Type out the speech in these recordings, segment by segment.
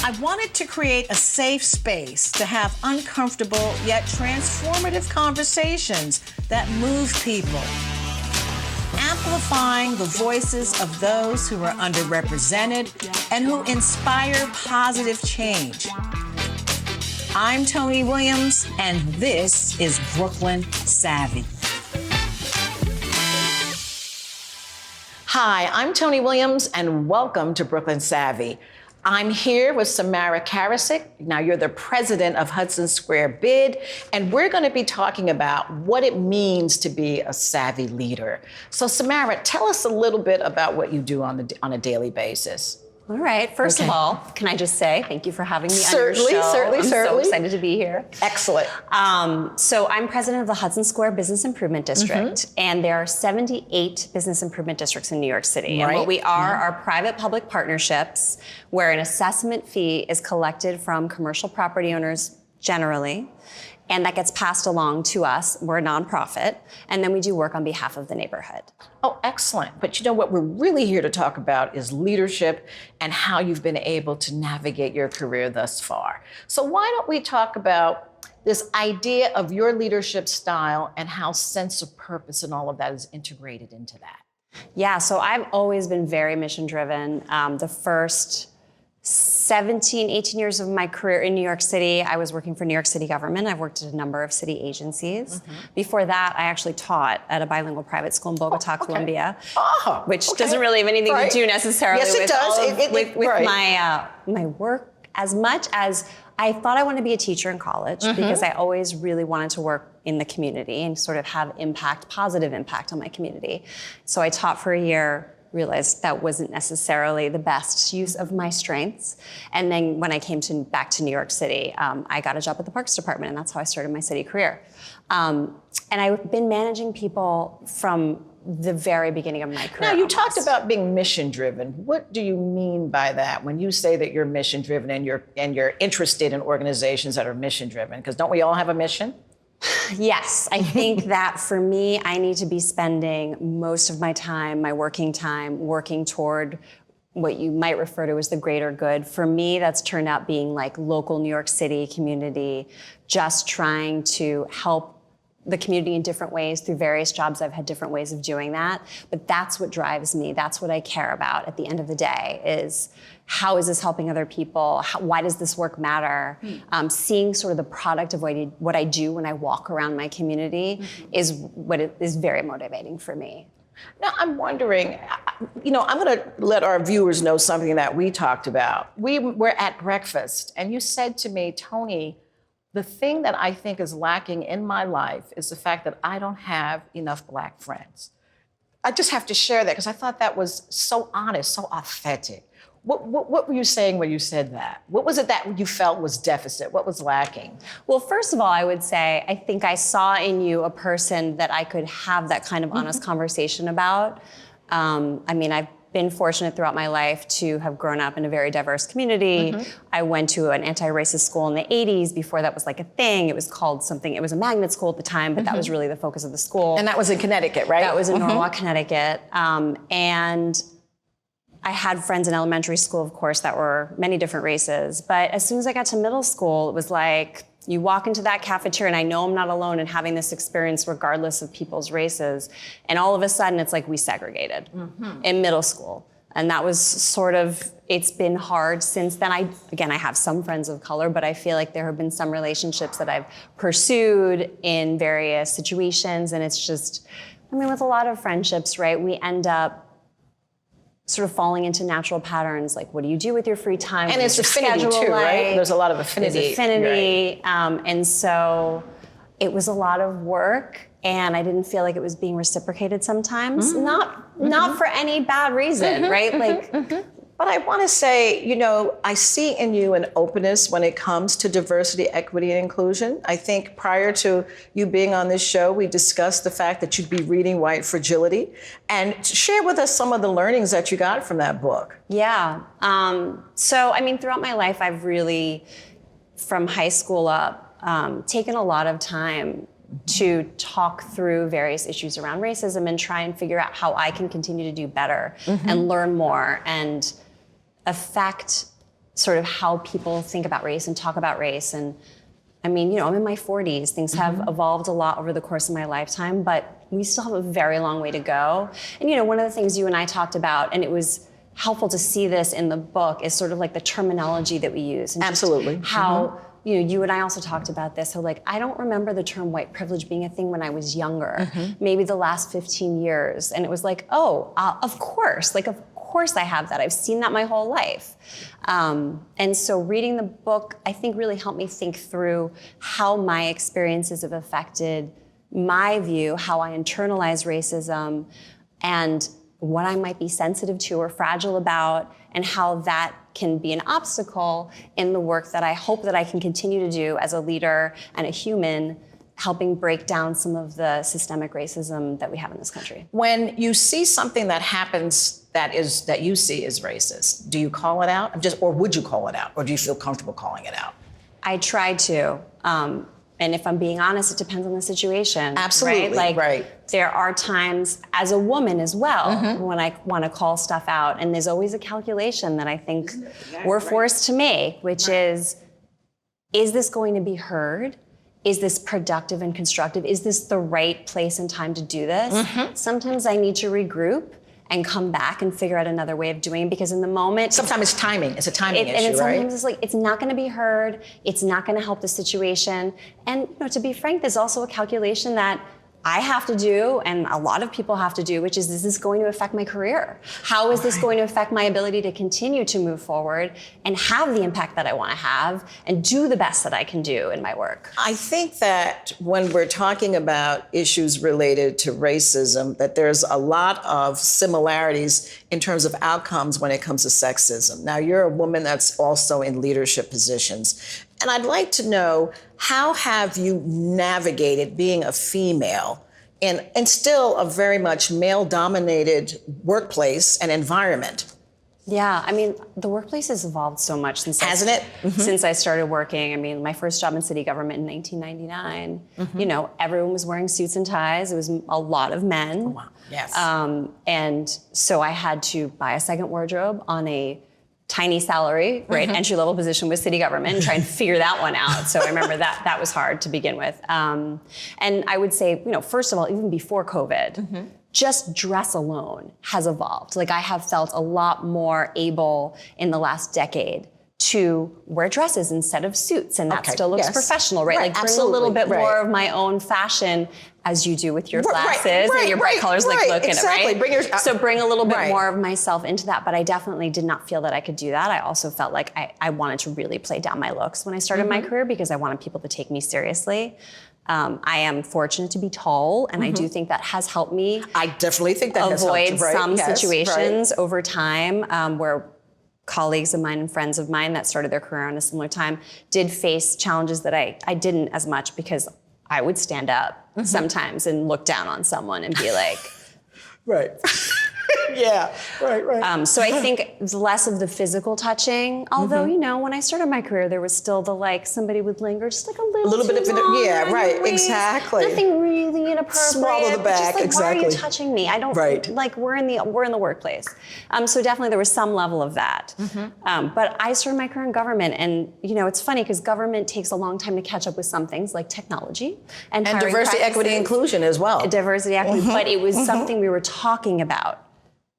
I wanted to create a safe space to have uncomfortable yet transformative conversations that move people, amplifying the voices of those who are underrepresented and who inspire positive change. I'm Toni Williams, and this is Brooklyn Savvy. Hi, I'm Toni Williams, and welcome to Brooklyn Savvy. I'm here with Samara Karasyk. Now, you're the president of Hudson Square BID, and we're going to be talking about what it means to be a savvy leader. So, Samara, tell us a little bit about what you do on a daily basis. All right. First of all, can I just say thank you for having me on your show. Certainly. I'm so excited to be here. Excellent. So I'm president of the Hudson Square Business Improvement District, and there are 78 business improvement districts in New York City. Right. And what we are private-public partnerships where an assessment fee is collected from commercial property owners generally, and that gets passed along to us. We're a nonprofit, and then we do work on behalf of the neighborhood. Oh, excellent. But you know what we're really here to talk about is leadership and how you've been able to navigate your career thus far. So why don't we talk about this idea of your leadership style and how sense of purpose and all of that is integrated into that? Yeah, so I've always been very mission-driven. The first 17, 18 years of my career in New York City, I was working for New York City government. I've worked at a number of city agencies. Before that, I actually taught at a bilingual private school in Bogota, Colombia, which doesn't really have anything to do necessarily with my work as much as I thought I wanted to be a teacher in college because I always really wanted to work in the community and sort of have positive impact on my community. So I taught for a year, realized that wasn't necessarily the best use of my strengths. And then when I came back to New York City, I got a job at the Parks Department, and that's how I started my city career. And I've been managing people from the very beginning of my career. Now, you talked about being mission-driven. What do you mean by that when you say that you're mission-driven and you're interested in organizations that are mission-driven? Because don't we all have a mission? Yes, I think that for me, I need to be spending most of my time, my working time, working toward what you might refer to as the greater good. For me, that's turned out being like local New York City community, just trying to help the community in different ways through various jobs. I've had different ways of doing that, but that's what drives me. That's what I care about at the end of the day is how is this helping other people? Why does this work matter? Seeing sort of the product of what I do when I walk around my community is what is very motivating for me. Now, I'm wondering, I'm going to let our viewers know something that we talked about. We were at breakfast, and you said to me, Toni, the thing that I think is lacking in my life is the fact that I don't have enough Black friends. I just have to share that because I thought that was so honest, so authentic. What were you saying when you said that? What was it that you felt was deficit? What was lacking? Well, first of all, I would say I think I saw in you a person that I could have that kind of honest conversation about. I've been fortunate throughout my life to have grown up in a very diverse community. I went to an anti-racist school in the 80s. Before that was like a thing. It was called something, it was a magnet school at the time, but that was really the focus of the school. And that was in Connecticut, right? That was in Norwalk, Connecticut. And I had friends in elementary school, of course, that were many different races. But as soon as I got to middle school, it was like, you walk into that cafeteria, and I know I'm not alone in having this experience regardless of people's races. And all of a sudden, it's like we segregated in middle school. And that was sort of, it's been hard since then. I have some friends of color, but I feel like there have been some relationships that I've pursued in various situations. And it's just, with a lot of friendships, right, we end up sort of falling into natural patterns, like what do you do with your free time? And it's affinity too, right? There's a lot of affinity. There's affinity, right. And so it was a lot of work, and I didn't feel like it was being reciprocated sometimes. Not for any bad reason, right? But I want to say, I see in you an openness when it comes to diversity, equity, and inclusion. I think prior to you being on this show, we discussed the fact that you'd be reading White Fragility. And share with us some of the learnings that you got from that book. Yeah. Throughout my life, I've really, from high school up, taken a lot of time to talk through various issues around racism and try and figure out how I can continue to do better and learn more and affect sort of how people think about race and talk about race. And I mean, I'm in my 40s. Things have evolved a lot over the course of my lifetime, but we still have a very long way to go. And one of the things you and I talked about, and it was helpful to see this in the book, is sort of like the terminology that we use. And Absolutely. how, you and I also talked about this. So like, I don't remember the term white privilege being a thing when I was younger, maybe the last 15 years. And it was like, oh, of course. Like, of course I have that. I've seen that my whole life. And so reading the book, I think really helped me think through how my experiences have affected my view, how I internalize racism, and what I might be sensitive to or fragile about, and how that can be an obstacle in the work that I hope that I can continue to do as a leader and a human, helping break down some of the systemic racism that we have in this country. When you see something that happens that you see as racist, do you call it out? Or would you call it out? Or do you feel comfortable calling it out? I try to. And if I'm being honest, it depends on the situation. Absolutely, right. There are times as a woman as well when I want to call stuff out. And there's always a calculation that I think we're forced to make, which is this going to be heard? Is this productive and constructive? Is this the right place and time to do this? Sometimes I need to regroup and come back and figure out another way of doing it, because in the moment... Sometimes it's timing. It's a timing issue, and right? Sometimes it's like, it's not going to be heard. It's not going to help the situation. And to be frank, there's also a calculation that I have to do, and a lot of people have to do, which is this going to affect my career? How is this going to affect my ability to continue to move forward and have the impact that I want to have and do the best that I can do in my work? I think that when we're talking about issues related to racism, that there's a lot of similarities in terms of outcomes when it comes to sexism. Now, you're a woman that's also in leadership positions. And I'd like to know, how have you navigated being a female in still a very much male-dominated workplace and environment? Yeah, I mean, the workplace has evolved so much since Hasn't it? Since I started working. I mean, my first job in city government in 1999, everyone was wearing suits and ties. It was a lot of men. Oh, wow. Yes. And so I had to buy a second wardrobe on a tiny salary, right? Entry-level position with city government, and try and figure that one out. So I remember that was hard to begin with. And I would say, first of all, even before COVID, just dress alone has evolved. Like, I have felt a lot more able in the last decade to wear dresses instead of suits, and that still looks professional, right? Like, bring a little bit more of my own fashion, as you do with your glasses and your bright colors, look in it, right? So bring a little bit more of myself into that, but I definitely did not feel that I could do that. I also felt like I wanted to really play down my looks when I started my career, because I wanted people to take me seriously. I am fortunate to be tall, and I do think that has helped me. I definitely think that avoid some situations over time where colleagues of mine and friends of mine that started their career on a similar time did face challenges that I didn't as much, because I would stand up sometimes and look down on someone and be like, Yeah, right. So I think it's less of the physical touching, although, when I started my career, there was still the, somebody would linger just a little bit of it. Exactly. Nothing really inappropriate. Swallow the back, just exactly. Why are you touching me? I don't, we're in the workplace. So definitely there was some level of that. But I started my career in government, and, it's funny because government takes a long time to catch up with some things like technology and diversity, equity, inclusion as well. Diversity, equity, but it was something we were talking about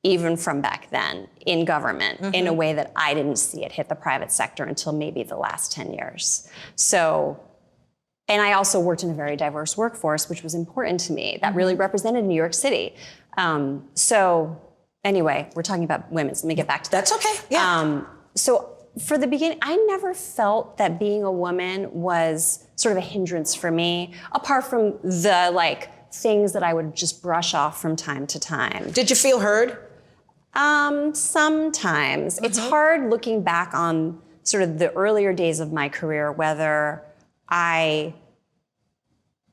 even from back then in government in a way that I didn't see it hit the private sector until maybe the last 10 years. So, and I also worked in a very diverse workforce, which was important to me, that really represented New York City. So anyway, we're talking about women, so let me get back to that. That's okay, yeah. So for the beginning, I never felt that being a woman was sort of a hindrance for me, apart from the things that I would just brush off from time to time. Did you feel heard? Sometimes. It's hard looking back on sort of the earlier days of my career, whether I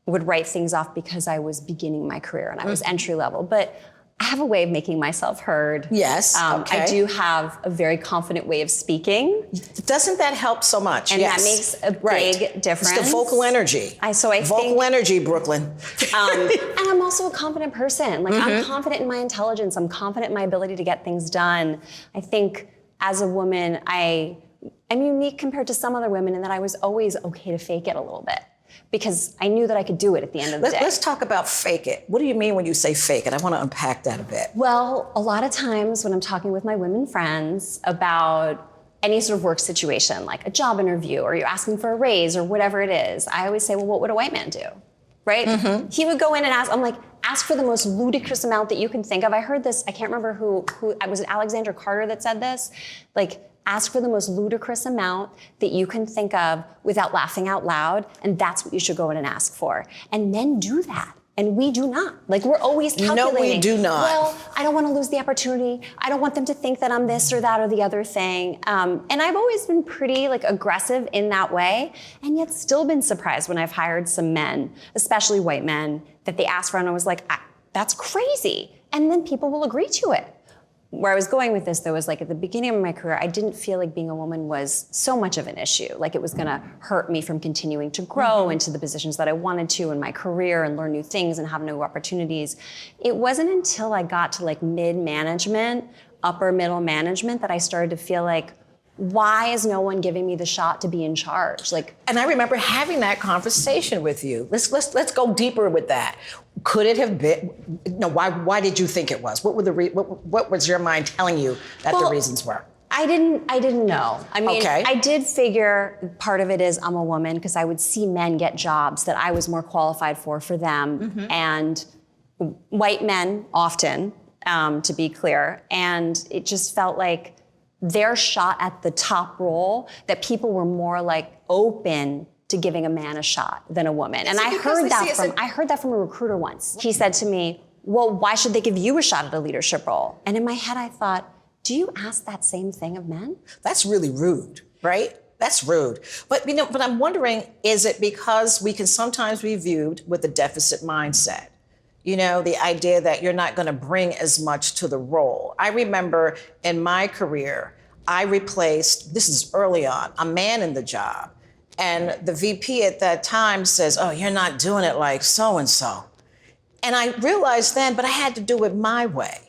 would write things off because I was beginning my career and I was entry level. But I have a way of making myself heard. Yes, I do have a very confident way of speaking. Doesn't that help so much? And that makes a big difference. It's the vocal energy. Vocal energy, Brookyn. And I'm also a confident person. I'm confident in my intelligence. I'm confident in my ability to get things done. I think as a woman, I I'm unique compared to some other women in that I was always okay to fake it a little bit because I knew that I could do it at the end of the day. Let's talk about fake it. What do you mean when you say fake it? I want to unpack that a bit. Well, a lot of times when I'm talking with my women friends about any sort of work situation, like a job interview or you're asking for a raise or whatever it is, I always say, well, what would a white man do? Right? Mm-hmm. He would go in and ask, I'm like, ask for the most ludicrous amount that you can think of. I heard this, I can't remember who was it Alexander Carter that said this? Like, ask for the most ludicrous amount that you can think of without laughing out loud, and that's what you should go in and ask for. And men do that. And we do not. Like, we're always calculating. No, we do not. Well, I don't want to lose the opportunity. I don't want them to think that I'm this or that or the other thing. And I've always been pretty aggressive in that way, and yet still been surprised when I've hired some men, especially white men, that they asked for, and I was like, that's crazy. And then people will agree to it. Where I was going with this, though, was at the beginning of my career, I didn't feel like being a woman was so much of an issue. Like it was going to hurt me from continuing to grow into the positions that I wanted to in my career and learn new things and have new opportunities. It wasn't until I got to mid-management, upper middle management that I started to feel like, why is no one giving me the shot to be in charge? And I remember having that conversation with you. Let's go deeper with that. Could it have been? No. Why did you think it was? What was your mind telling you that the reasons were? I didn't know. I mean, okay. I did figure part of it is I'm a woman because I would see men get jobs that I was more qualified for them, and white men often, to be clear, and it just felt like their shot at the top role, that people were more open to giving a man a shot than a woman. And I heard that from a recruiter once. He said to me, well, why should they give you a shot at a leadership role? And in my head, I thought, do you ask that same thing of men? That's really rude, right? That's rude. But I'm wondering, is it because we can sometimes be viewed with a deficit mindset? The idea that you're not going to bring as much to the role. I remember in my career, I replaced, this is early on, a man in the job. And the VP at that time says, oh, you're not doing it like so-and-so. And I realized then, but I had to do it my way.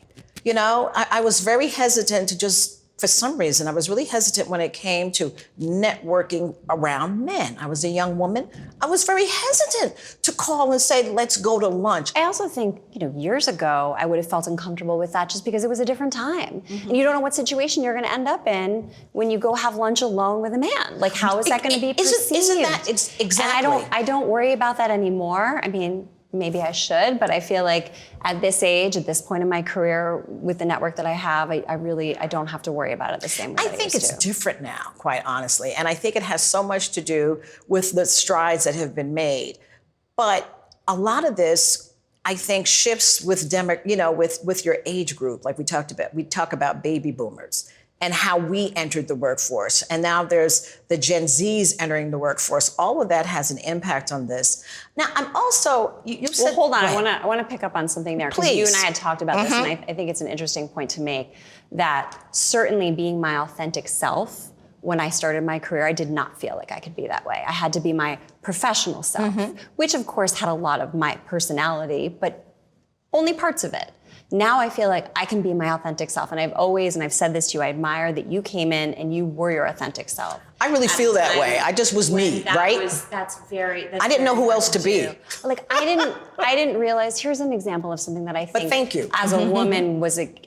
I was very hesitant to just, for some reason, I was really hesitant when it came to networking around men. I was a young woman. I was very hesitant to call and say, let's go to lunch. I also think, years ago, I would have felt uncomfortable with that just because it was a different time. And you don't know what situation you're going to end up in when you go have lunch alone with a man. How is that going to be perceived? Isn't that exactly? And I don't worry about that anymore. I mean, maybe I should, but I feel like at this age, at this point in my career, with the network that I have, I don't have to worry about it the same way I think it's different now, quite honestly. And I think it has so much to do with the strides that have been made. But a lot of this, I think, shifts with with your age group, like we talked about. We talk about baby boomers and how we entered the workforce. And now there's the Gen Zs entering the workforce. All of that has an impact on this. Now, I'm also, you said— Well, hold on, I want to pick up on something there. Because you and I had talked about this, and I think it's an interesting point to make, that certainly being my authentic self, when I started my career, I did not feel like I could be that way. I had to be my professional self, which of course had a lot of my personality, but only parts of it. Now I feel like I can be my authentic self. And I've said this to you, I admire that you came in and you were your authentic self. I really feel that way. I just was me, right? That's I didn't know who else to be. I didn't realize, here's an example of something that I think, but thank you. As a woman,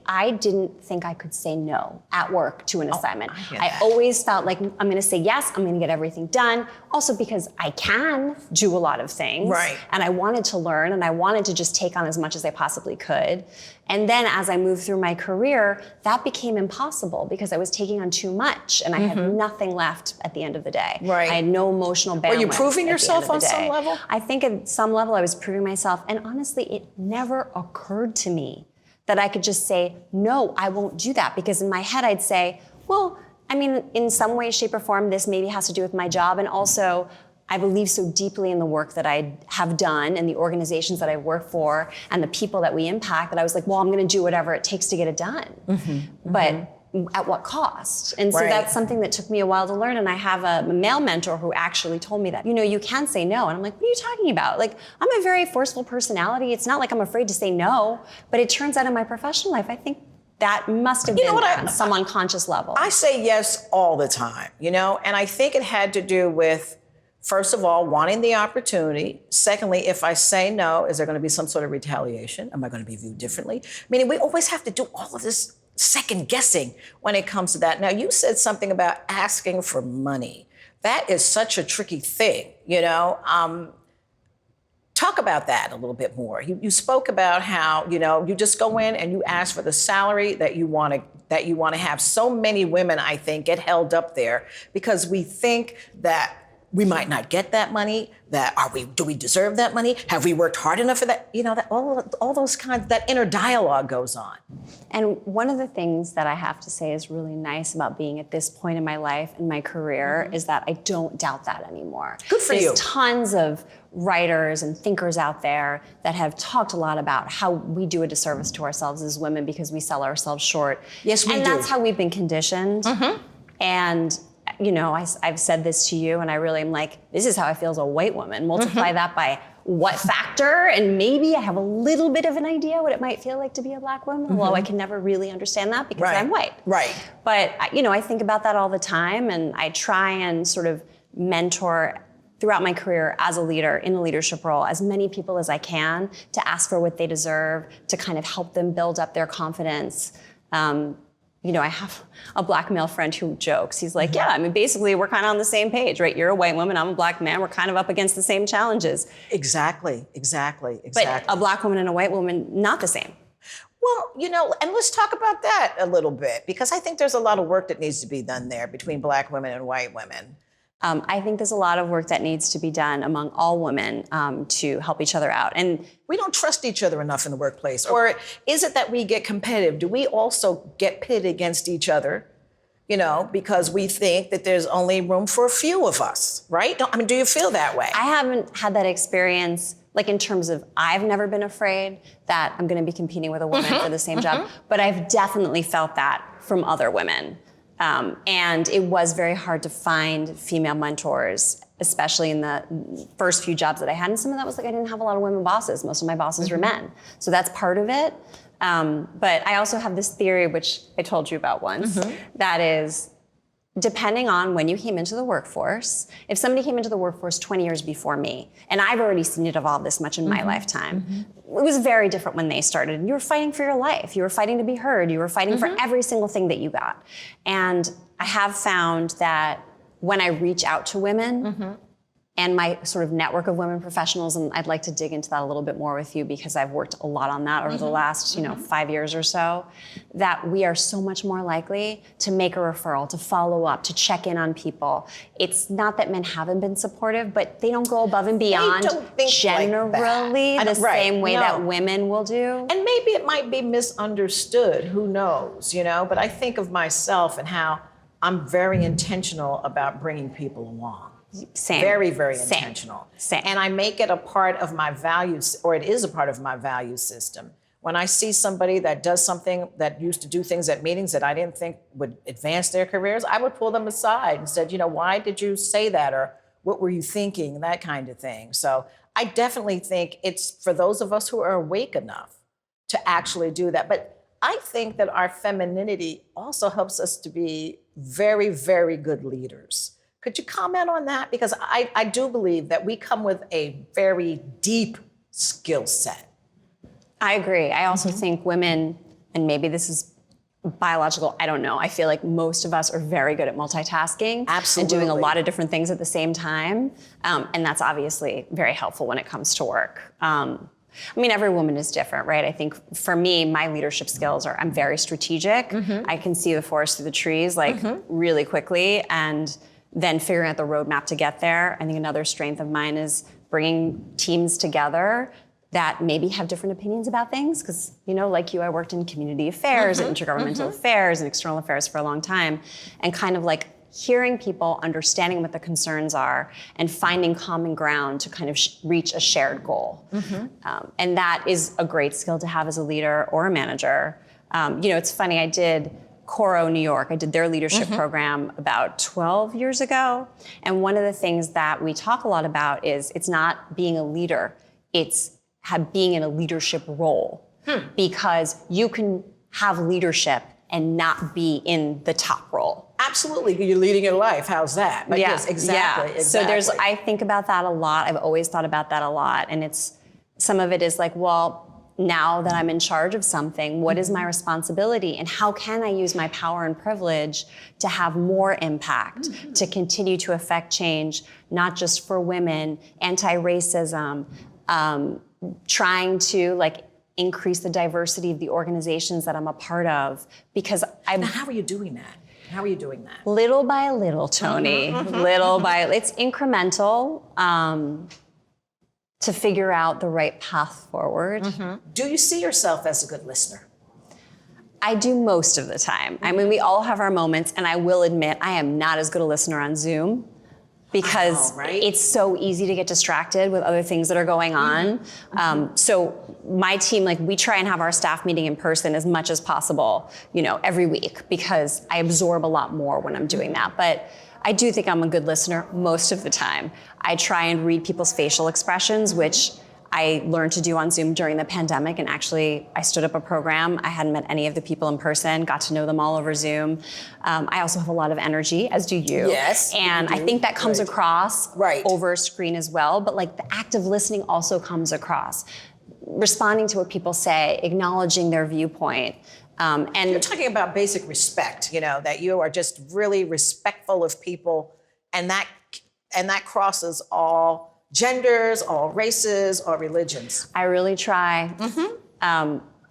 I didn't think I could say no at work to an assignment. I always felt like I'm going to say yes, I'm going to get everything done. Also because I can do a lot of things. Right. And I wanted to learn, and I wanted to just take on as much as I possibly could. And then as I moved through my career, that became impossible because I was taking on too much and I had nothing left at the end of the day. Right. I had no emotional bandwidth. Were you proving yourself on some level? I think at some level I was proving myself. And honestly, it never occurred to me that I could just say, no, I won't do that. Because in my head I'd say, well, I mean, in some way, shape or form, this maybe has to do with my job. And also, I believe so deeply in the work that I have done and the organizations that I work for and the people that we impact that I was like, well, I'm going to do whatever it takes to get it done. But at what cost? And so that's something that took me a while to learn. And I have a male mentor who actually told me that, you can say no. And I'm like, what are you talking about? I'm a very forceful personality. It's not like I'm afraid to say no. But it turns out in my professional life, I think that must have You know been what, on some unconscious level. I say yes all the time, and I think it had to do with, first of all, wanting the opportunity. Secondly, if I say no, is there going to be some sort of retaliation? Am I going to be viewed differently? Meaning we always have to do all of this second guessing when it comes to that. Now, you said something about asking for money. That is such a tricky thing, Talk about that a little bit more. You spoke about how, you just go in and you ask for the salary that you want to have. So many women, I think, get held up there because we think that we might not get that money. Do we deserve that money? Have we worked hard enough for that? That all those kinds, that inner dialogue goes on. And one of the things that I have to say is really nice about being at this point in my life and my career is that I don't doubt that anymore. Good for you. There's tons of writers and thinkers out there that have talked a lot about how we do a disservice to ourselves as women because we sell ourselves short. Yes, we do. And that's how we've been conditioned. And I've said this to you, and I really am like, this is how I feel as a white woman. Multiply that by what factor, and maybe I have a little bit of an idea what it might feel like to be a Black woman, although I can never really understand that because I'm white. Right. But, I think about that all the time, and I try and sort of mentor throughout my career as a leader, in a leadership role, as many people as I can to ask for what they deserve, to kind of help them build up their confidence. I have a Black male friend who jokes. He's like, yeah, basically we're kind of on the same page, right? You're a white woman, I'm a Black man. We're kind of up against the same challenges. Exactly. But a Black woman and a white woman, not the same. Well, and let's talk about that a little bit, because I think there's a lot of work that needs to be done there between Black women and white women. I think there's a lot of work that needs to be done among all women to help each other out. And we don't trust each other enough in the workplace. Or is it that we get competitive? Do we also get pitted against each other, because we think that there's only room for a few of us, right? Do you feel that way? I haven't had that experience, like in terms of I've never been afraid that I'm going to be competing with a woman for the same job, but I've definitely felt that from other women. And it was very hard to find female mentors, especially in the first few jobs that I had. And some of that was like I didn't have a lot of women bosses. Most of my bosses were men. So that's part of it. But I also have this theory, which I told you about once, that is, depending on when you came into the workforce, if somebody came into the workforce 20 years before me, and I've already seen it evolve this much in my lifetime, it was very different when they started. And you were fighting for your life. You were fighting to be heard. You were fighting for every single thing that you got. And I have found that when I reach out to women, and my sort of network of women professionals, and I'd like to dig into that a little bit more with you because I've worked a lot on that over the last, 5 years or so, that we are so much more likely to make a referral, to follow up, to check in on people. It's not that men haven't been supportive, but they don't go above and beyond generally the same way that women will do. And maybe it might be misunderstood, who knows, but I think of myself and how I'm very intentional about bringing people along. Same. Very, very intentional. Same. And I make it a part of my values, or it is a part of my value system. When I see somebody that does something, that used to do things at meetings that I didn't think would advance their careers, I would pull them aside and said, why did you say that? Or what were you thinking? That kind of thing. So I definitely think it's for those of us who are awake enough to actually do that. But I think that our femininity also helps us to be very, very good leaders. Could you comment on that? Because I do believe that we come with a very deep skill set. I agree. I also think women, and maybe this is biological, I don't know. I feel like most of us are very good at multitasking. Absolutely. And doing a lot of different things at the same time. And that's obviously very helpful when it comes to work. Every woman is different, right? I think for me, my leadership skills are, I'm very strategic. I can see the forest through the trees, really quickly. And then figuring out the roadmap to get there. I think another strength of mine is bringing teams together that maybe have different opinions about things. Because, like you, I worked in community affairs and intergovernmental affairs and external affairs for a long time. And kind of like hearing people, understanding what the concerns are, and finding common ground to kind of reach a shared goal. And that is a great skill to have as a leader or a manager. It's funny, I did Coro, New York. I did their leadership program about 12 years ago. And one of the things that we talk a lot about is it's not being a leader, it's being in a leadership role. Because you can have leadership and not be in the top role. Absolutely, you're leading your life. How's that? But yes, exactly. So I think about that a lot. I've always thought about that a lot. And some of it is like, well, now that I'm in charge of something, what is my responsibility? And how can I use my power and privilege to have more impact, to continue to affect change, not just for women, anti-racism, trying to like increase the diversity of the organizations that I'm a part of, because Now, how are you doing that? How are you doing that? Little by little, Toni, it's incremental to figure out the right path forward. Do you see yourself as a good listener? I do most of the time. I mean, we all have our moments, and I will admit I am not as good a listener on Zoom, because it's so easy to get distracted with other things that are going on. So my team, like, we try and have our staff meeting in person as much as possible, every week, because I absorb a lot more when I'm doing that. But I do think I'm a good listener most of the time. I try and read people's facial expressions, which I learned to do on Zoom during the pandemic, and actually I stood up a program. I hadn't met any of the people in person, got to know them all over Zoom. I also have a lot of energy, as do you. Yes. And I think that comes across over a screen as well, but like the act of listening also comes across. Responding to what people say, acknowledging their viewpoint. And you're talking about basic respect, that you are just really respectful of people, and that crosses all genders, all races, all religions. I really try.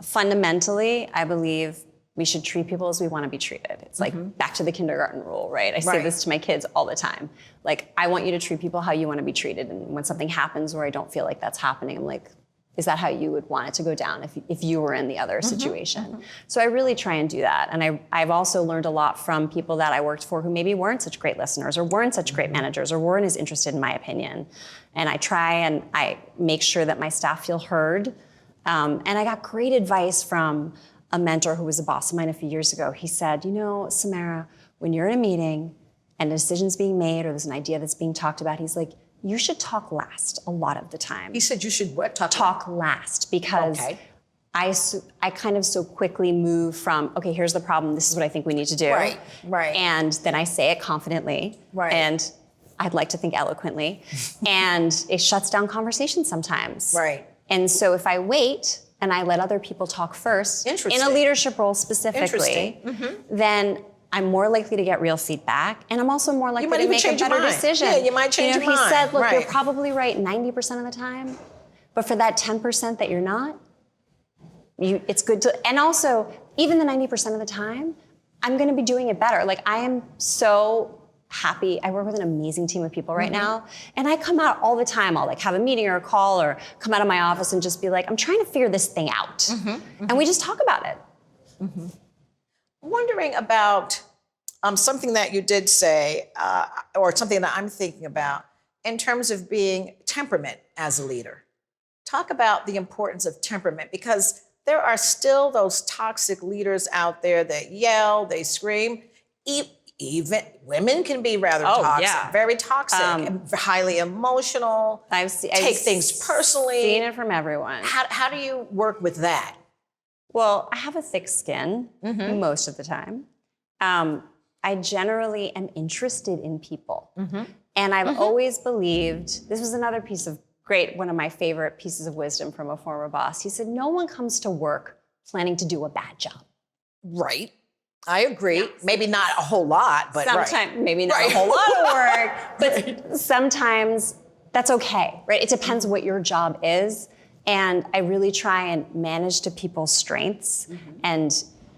Fundamentally, I believe we should treat people as we want to be treated. It's like back to the kindergarten rule, right? I say this to my kids all the time. Like, I want you to treat people how you want to be treated. And when something happens where I don't feel like that's happening, I'm like, is that how you would want it to go down if you were in the other situation? So I really try and do that. And I've also learned a lot from people that I worked for who maybe weren't such great listeners, or weren't such great managers, or weren't as interested in my opinion. And I try and I make sure that my staff feel heard. And I got great advice from a mentor who was a boss of mine a few years ago. He said, Samara, when you're in a meeting and a decision's being made, or there's an idea that's being talked about, he's like, you should talk last a lot of the time. He said you should what? Talk last, because I kind of so quickly move from, okay, here's the problem, this is what I think we need to do. Right. And then I say it confidently. And I'd like to think eloquently. And it shuts down conversation sometimes. And so if I wait and I let other people talk first, in a leadership role specifically, then I'm more likely to get real feedback, and I'm also more likely to make a better decision. Yeah, you might change your mind. He said, look, you're probably right 90% of the time, but for that 10% that you're not, it's good to, and also, even the 90% of the time, I'm gonna be doing it better. Like, I am so happy. I work with an amazing team of people right now, and I come out all the time. I'll like have a meeting or a call, or come out of my office and just be like, I'm trying to figure this thing out. And we just talk about it. Wondering about something that you did say, or something that I'm thinking about in terms of being temperament as a leader. Talk about the importance of temperament, because there are still those toxic leaders out there that yell, they scream. Even women can be rather toxic, very toxic, highly emotional, take things personally. I've seen it from everyone. How do you work with that? Well, I have a thick skin most of the time. I generally am interested in people. And I've always believed, this was another piece of one of my favorite pieces of wisdom from a former boss. He said, no one comes to work planning to do a bad job. Right. I agree. Maybe not a whole lot, but sometimes maybe not a whole lot of work, but sometimes that's okay, right? It depends what your job is. And I really try and manage to people's strengths. And,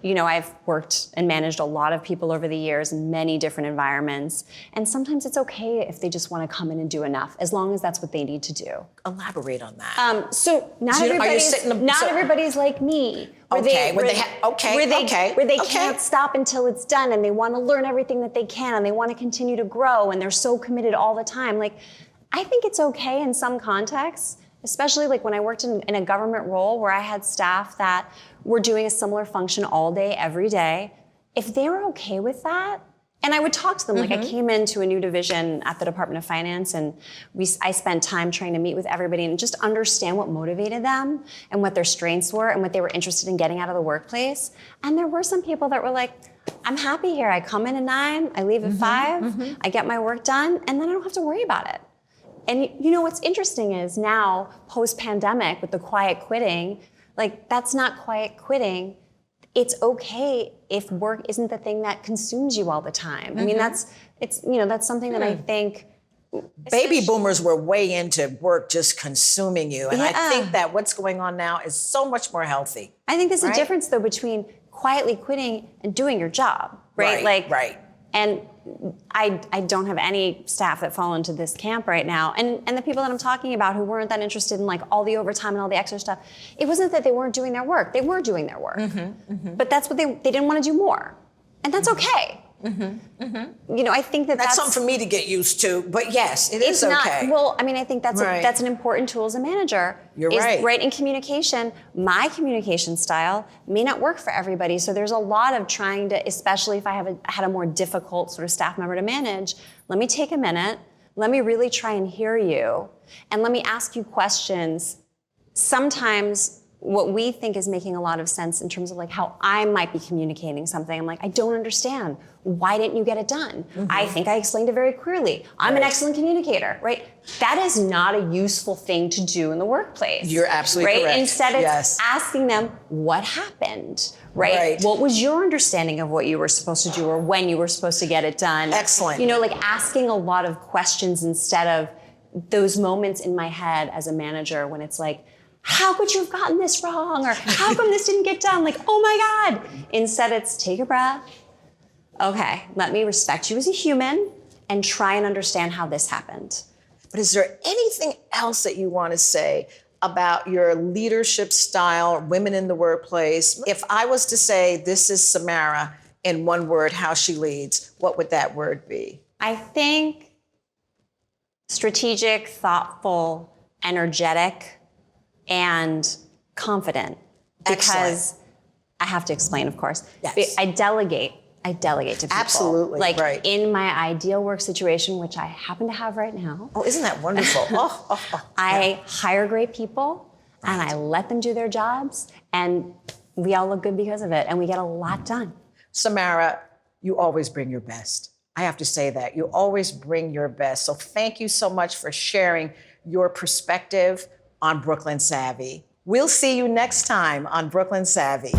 I've worked and managed a lot of people over the years in many different environments. And sometimes it's okay if they just want to come in and do enough, as long as that's what they need to do. Elaborate on that. So not everybody's like me. Where they can't stop until it's done, and they want to learn everything that they can, and they want to continue to grow, and they're so committed all the time. Like, I think it's okay in some contexts, especially like when I worked in a government role where I had staff that were doing a similar function all day, every day. If they were okay with that, And I would talk to them. Like I came into a new division at the Department of Finance, and I spent time trying to meet with everybody and just understand what motivated them and what their strengths were and what they were interested in getting out of the workplace. And there were some people that were like, I'm happy here. I come in at 9, I leave at 5, I get my work done, and then I don't have to worry about it. And you know what's interesting is now, post-pandemic, with the quiet quitting, like that's not quiet quitting. It's okay if work isn't the thing that consumes you all the time. I mean, that's something that I think baby boomers were way into work just consuming you. And I think that what's going on now is so much more healthy. I think there's a difference though between quietly quitting and doing your job, right? Right. And I don't have any staff that fall into this camp right now. And the people that I'm talking about who weren't that interested in like all the overtime and all the extra stuff, it wasn't that they weren't doing their work. They were doing their work. But that's what they didn't want to do more. And that's okay. You know, I think that's something for me to get used to, but yes, it is okay. Well, I mean, I think that's an important tool as a manager. You're right. Right in communication, my communication style may not work for everybody. So there's a lot of trying to, especially if I had a more difficult sort of staff member to manage, let me take a minute, let me really try and hear you, and let me ask you questions. Sometimes what we think is making a lot of sense in terms of like how I might be communicating something. I'm like, I don't understand. Why didn't you get it done? I think I explained it very clearly. I'm an excellent communicator, right? That is not a useful thing to do in the workplace. You're absolutely correct. Instead, it's asking them what happened, right? What was your understanding of what you were supposed to do or when you were supposed to get it done? Excellent. You know, like asking a lot of questions instead of those moments in my head as a manager when it's like, how could you have gotten this wrong? Or how come this didn't get done? Like, oh my God. Instead, it's take a breath. Okay, let me respect you as a human and try and understand how this happened. But is there anything else that you want to say about your leadership style, women in the workplace? If I was to say, this is Samara in one word, how she leads, what would that word be? I think strategic, thoughtful, energetic, and confident. Because I have to explain, of course. Yes. I delegate to people. Absolutely, like in my ideal work situation, which I happen to have right now. Oh, isn't that wonderful? I hire great people and I let them do their jobs, and we all look good because of it, and we get a lot done. Samara, you always bring your best. I have to say that. You always bring your best. So thank you so much for sharing your perspective on Brooklyn Savvy. We'll see you next time on Brooklyn Savvy.